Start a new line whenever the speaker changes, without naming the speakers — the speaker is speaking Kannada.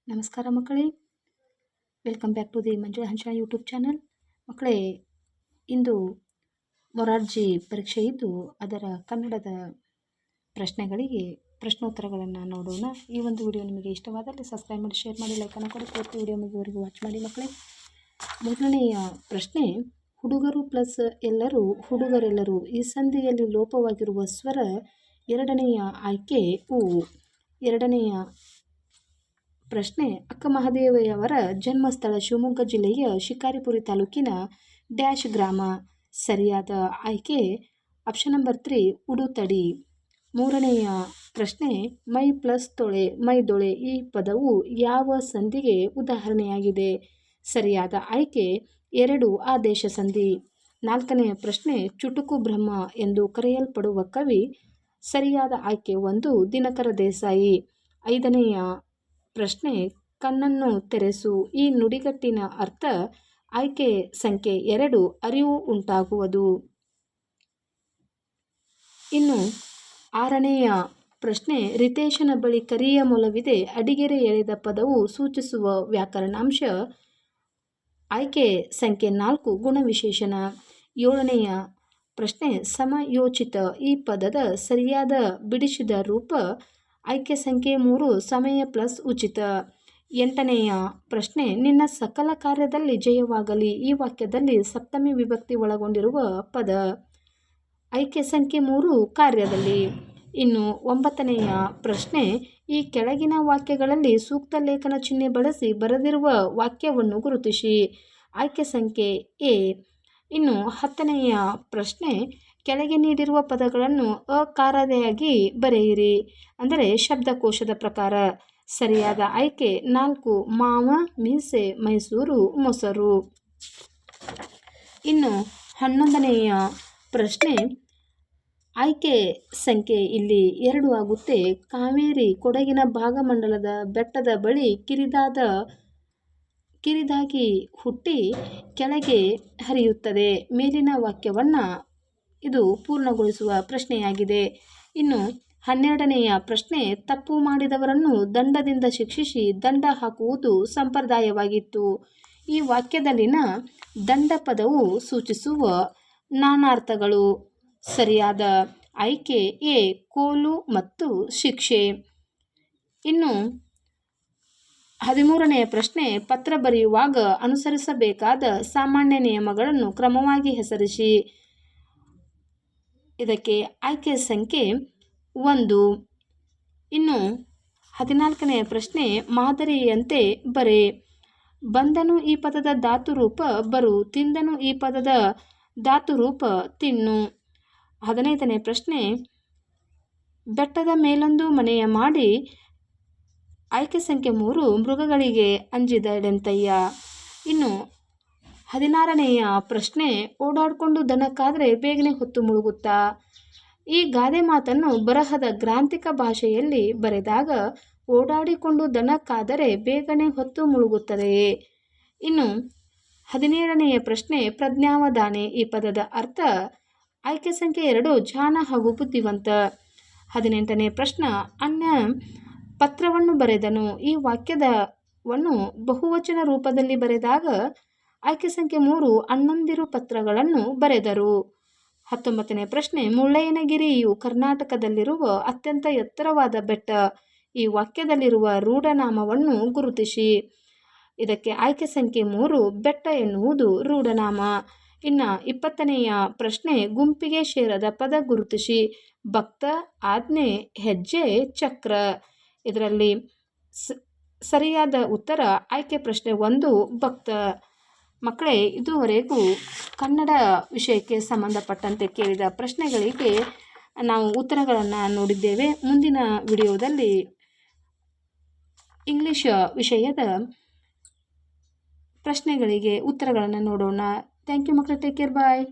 ನಮಸ್ಕಾರ ಮಕ್ಕಳೇ, welcome back to the Manjula ಹಂಚನ ಯೂಟ್ಯೂಬ್ ಚಾನಲ್. ಮಕ್ಕಳೇ, ಇಂದು ಮೊರಾರ್ಜಿ ಪರೀಕ್ಷೆ ಇದ್ದು ಅದರ ಕನ್ನಡದ ಪ್ರಶ್ನೆಗಳಿಗೆ ಪ್ರಶ್ನೋತ್ತರಗಳನ್ನು ನೋಡೋಣ. ಈ ಒಂದು ವಿಡಿಯೋ ನಿಮಗೆ ಇಷ್ಟವಾದಲ್ಲಿ ಸಬ್ಸ್ಕ್ರೈಬ್ ಮಾಡಿ, ಶೇರ್ ಮಾಡಿ, ಲೈಕನ್ನು ಕೊಡಿ. ಪೂರ್ತಿ ವಿಡಿಯೋ ಮುಗಿಯುವವರೆಗೂ ವಾಚ್ ಮಾಡಿ ಮಕ್ಕಳೇ. ಮೊದಲನೆಯ ಪ್ರಶ್ನೆ, ಹುಡುಗರು ಪ್ಲಸ್ ಎಲ್ಲರೂ ಹುಡುಗರೆಲ್ಲರೂ ಈ ಸಂಧಿಯಲ್ಲಿ ಲೋಪವಾಗಿರುವ ಸ್ವರ. ಎರಡನೆಯ ಆಯ್ಕೆ ಉ. ಎರಡನೆಯ ಪ್ರಶ್ನೆ, ಅಕ್ಕ ಮಹಾದೇವಿಯವರ ಜನ್ಮಸ್ಥಳ ಶಿವಮೊಗ್ಗ ಜಿಲ್ಲೆಯ ಶಿಕಾರಿಪುರ ತಾಲೂಕಿನ ಡ್ಯಾಶ್ ಗ್ರಾಮ. ಸರಿಯಾದ ಆಯ್ಕೆ ಆಪ್ಷನ್ ನಂಬರ್ 3 ಉಡುತಡಿ. ಮೂರನೆಯ ಪ್ರಶ್ನೆ, ಮೈ ಪ್ಲಸ್ ತೊಳೆ ಮೈದೊಳೆ ಈ ಪದವು ಯಾವ ಸಂಧಿಗೆ ಉದಾಹರಣೆಯಾಗಿದೆ? ಸರಿಯಾದ ಆಯ್ಕೆ 2 ಆದೇಶ ಸಂಧಿ. ನಾಲ್ಕನೆಯ ಪ್ರಶ್ನೆ, ಚುಟುಕು ಬ್ರಹ್ಮ ಎಂದು ಕರೆಯಲ್ಪಡುವ ಕವಿ. ಸರಿಯಾದ ಆಯ್ಕೆ 1 ದಿನಕರ ದೇಸಾಯಿ. ಐದನೆಯ ಪ್ರಶ್ನೆ, ಕಣ್ಣನ್ನು ತೆರೆಸು ಈ ನುಡಿಗಟ್ಟಿನ ಅರ್ಥ. ಆಯ್ಕೆ ಸಂಖ್ಯೆ 2 ಅರಿವು ಉಂಟಾಗುವುದು. ಇನ್ನು ಆರನೆಯ ಪ್ರಶ್ನೆ, ರಿತೇಶನ ಬಳಿ ಕರಿಯ ಮೊಲವಿದೆ ಅಡಿಗೆರೆ ಎಳೆದ ಪದವು ಸೂಚಿಸುವ ವ್ಯಾಕರಣಾಂಶ. ಆಯ್ಕೆ ಸಂಖ್ಯೆ 4 ಗುಣವಿಶೇಷಣ. ಏಳನೆಯ ಪ್ರಶ್ನೆ, ಸಮಯೋಚಿತ ಈ ಪದದ ಸರಿಯಾದ ಬಿಡಿಸಿದ ರೂಪ. ಆಯ್ಕೆ ಸಂಖ್ಯೆ 3 ಸಮಯ ಪ್ಲಸ್ ಉಚಿತ. ಎಂಟನೆಯ ಪ್ರಶ್ನೆ, ನಿನ್ನ ಸಕಲ ಕಾರ್ಯದಲ್ಲಿ ಜಯವಾಗಲಿ ಈ ವಾಕ್ಯದಲ್ಲಿ ಸಪ್ತಮಿ ವಿಭಕ್ತಿ ಒಳಗೊಂಡಿರುವ ಪದ. ಆಯ್ಕೆ ಸಂಖ್ಯೆ 3 ಕಾರ್ಯದಲ್ಲಿ. ಇನ್ನು ಒಂಬತ್ತನೆಯ ಪ್ರಶ್ನೆ, ಈ ಕೆಳಗಿನ ವಾಕ್ಯಗಳಲ್ಲಿ ಸೂಕ್ತ ಲೇಖನ ಚಿಹ್ನೆ ಬಳಸಿ ಬರೆದಿರುವ ವಾಕ್ಯವನ್ನು ಗುರುತಿಸಿ. ಆಯ್ಕೆ ಸಂಖ್ಯೆ ಎ. ಇನ್ನು ಹತ್ತನೆಯ ಪ್ರಶ್ನೆ, ಕೆಳಗೆ ನೀಡಿರುವ ಪದಗಳನ್ನು ಅಕಾರದೆಯಾಗಿ ಬರೆಯಿರಿ, ಅಂದರೆ ಶಬ್ದಕೋಶದ ಪ್ರಕಾರ. ಸರಿಯಾದ ಆಯ್ಕೆ 4 ಮಾವ, ಮೀಸೆ, ಮೈಸೂರು, ಮೊಸರು. ಇನ್ನು 11ನೆಯ ಪ್ರಶ್ನೆ, ಆಯ್ಕೆ ಸಂಖ್ಯೆ ಇಲ್ಲಿ 2 ಆಗುತ್ತೆ. ಕಾವೇರಿ ಕೊಡಗಿನ ಭಾಗಮಂಡಲದ ಬೆಟ್ಟದ ಬಳಿ ಕಿರಿದಾಗಿ ಹುಟ್ಟಿ ಕೆಳಗೆ ಹರಿಯುತ್ತದೆ. ಮೇಲಿನ ವಾಕ್ಯವನ್ನು ಇದು ಪೂರ್ಣಗೊಳಿಸುವ ಪ್ರಶ್ನೆಯಾಗಿದೆ. ಇನ್ನು 12ನೆಯ ಪ್ರಶ್ನೆ, ತಪ್ಪು ಮಾಡಿದವರನ್ನು ದಂಡದಿಂದ ಶಿಕ್ಷಿಸಿ ದಂಡ ಹಾಕುವುದು ಸಂಪ್ರದಾಯವಾಗಿತ್ತು. ಈ ವಾಕ್ಯದಲ್ಲಿನ ದಂಡ ಪದವು ಸೂಚಿಸುವ ನಾನಾರ್ಥಗಳು. ಸರಿಯಾದ ಆಯ್ಕೆ ಎ ಕೋಲು ಮತ್ತು ಶಿಕ್ಷೆ. ಇನ್ನು 13ನೆಯ ಪ್ರಶ್ನೆ, ಪತ್ರ ಬರೆಯುವಾಗ ಅನುಸರಿಸಬೇಕಾದ ಸಾಮಾನ್ಯ ನಿಯಮಗಳನ್ನು ಕ್ರಮವಾಗಿ ಹೆಸರಿಸಿ. ಇದಕ್ಕೆ ಆಯ್ಕೆ ಸಂಖ್ಯೆ 1. ಇನ್ನು 14ನೆಯ ಪ್ರಶ್ನೆ, ಮಾದರಿಯಂತೆ ಬರೆ. ಬಂದನು ಈ ಪದದ ಧಾತುರೂಪ ಬರು, ತಿಂದನು ಈ ಪದದ ಧಾತುರೂಪ ತಿನ್ನು. 15ನೇ ಪ್ರಶ್ನೆ, ಬೆಟ್ಟದ ಮೇಲೊಂದು ಮನೆಯ ಮಾಡಿ. ಆಯ್ಕೆ ಸಂಖ್ಯೆ 3 ಮೃಗಗಳಿಗೆ ಅಂಜಿದಡೆಂತಯ್ಯ. ಇನ್ನು 16ನೆಯ ಪ್ರಶ್ನೆ, ಓಡಾಡಿಕೊಂಡು ದನಕ್ಕಾದರೆ ಬೇಗನೆ ಹೊತ್ತು ಮುಳುಗುತ್ತಾ. ಈ ಗಾದೆ ಮಾತನ್ನು ಬರಹದ ಗ್ರಾಂಥಿಕ ಭಾಷೆಯಲ್ಲಿ ಬರೆದಾಗ ಓಡಾಡಿಕೊಂಡು ದನಕ್ಕಾದರೆ ಬೇಗನೆ ಹೊತ್ತು ಮುಳುಗುತ್ತದೆಯೇ? ಇನ್ನು 17ನೆಯ ಪ್ರಶ್ನೆ, ಪ್ರಜ್ಞಾವಧಾನೆ ಈ ಪದದ ಅರ್ಥ. ಆಯ್ಕೆ ಸಂಖ್ಯೆ 2 ಜಾಣ ಹಾಗೂ ಬುದ್ಧಿವಂತ. 18ನೇ ಪ್ರಶ್ನೆ, ಅಣ್ಣ ಪತ್ರವನ್ನು ಬರೆದನು ಈ ವಾಕ್ಯವನ್ನು ಬಹುವಚನ ರೂಪದಲ್ಲಿ ಬರೆದಾಗ. ಆಯ್ಕೆ ಸಂಖ್ಯೆ 3 ಅಣ್ಣಂದಿರು ಪತ್ರಗಳನ್ನು ಬರೆದರು. 19ನೇ ಪ್ರಶ್ನೆ, ಮುಳ್ಳಯ್ಯನಗಿರಿಯು ಕರ್ನಾಟಕದಲ್ಲಿರುವ ಅತ್ಯಂತ ಎತ್ತರವಾದ ಬೆಟ್ಟ. ಈ ವಾಕ್ಯದಲ್ಲಿರುವ ರೂಢನಾಮವನ್ನು ಗುರುತಿಸಿ. ಇದಕ್ಕೆ ಆಯ್ಕೆ ಸಂಖ್ಯೆ 3 ಬೆಟ್ಟ ಎನ್ನುವುದು ರೂಢನಾಮ. ಇನ್ನು 20ನೆಯ ಪ್ರಶ್ನೆ, ಗುಂಪಿಗೆ ಸೇರದ ಪದ ಗುರುತಿಸಿ. ಭಕ್ತ, ಆಜ್ಞೆ, ಹೆಜ್ಜೆ, ಚಕ್ರ. ಇದರಲ್ಲಿ ಸರಿಯಾದ ಉತ್ತರ ಆಯ್ಕೆ ಪ್ರಶ್ನೆ 1 ಭಕ್ತ. ಮಕ್ಕಳೇ, ಇದುವರೆಗೂ ಕನ್ನಡ ವಿಷಯಕ್ಕೆ ಸಂಬಂಧಪಟ್ಟಂತೆ ಕೇಳಿದ ಪ್ರಶ್ನೆಗಳಿಗೆ ನಾವು ಉತ್ತರಗಳನ್ನು ನೋಡಿದ್ದೇವೆ. ಮುಂದಿನ ವಿಡಿಯೋದಲ್ಲಿ ಇಂಗ್ಲಿಷ್ ವಿಷಯದ ಪ್ರಶ್ನೆಗಳಿಗೆ ಉತ್ತರಗಳನ್ನು ನೋಡೋಣ. ಥ್ಯಾಂಕ್ ಯು ಮಕ್ಕಳೇ, ಟೇಕ್ ಕೇರ್, ಬಾಯ್.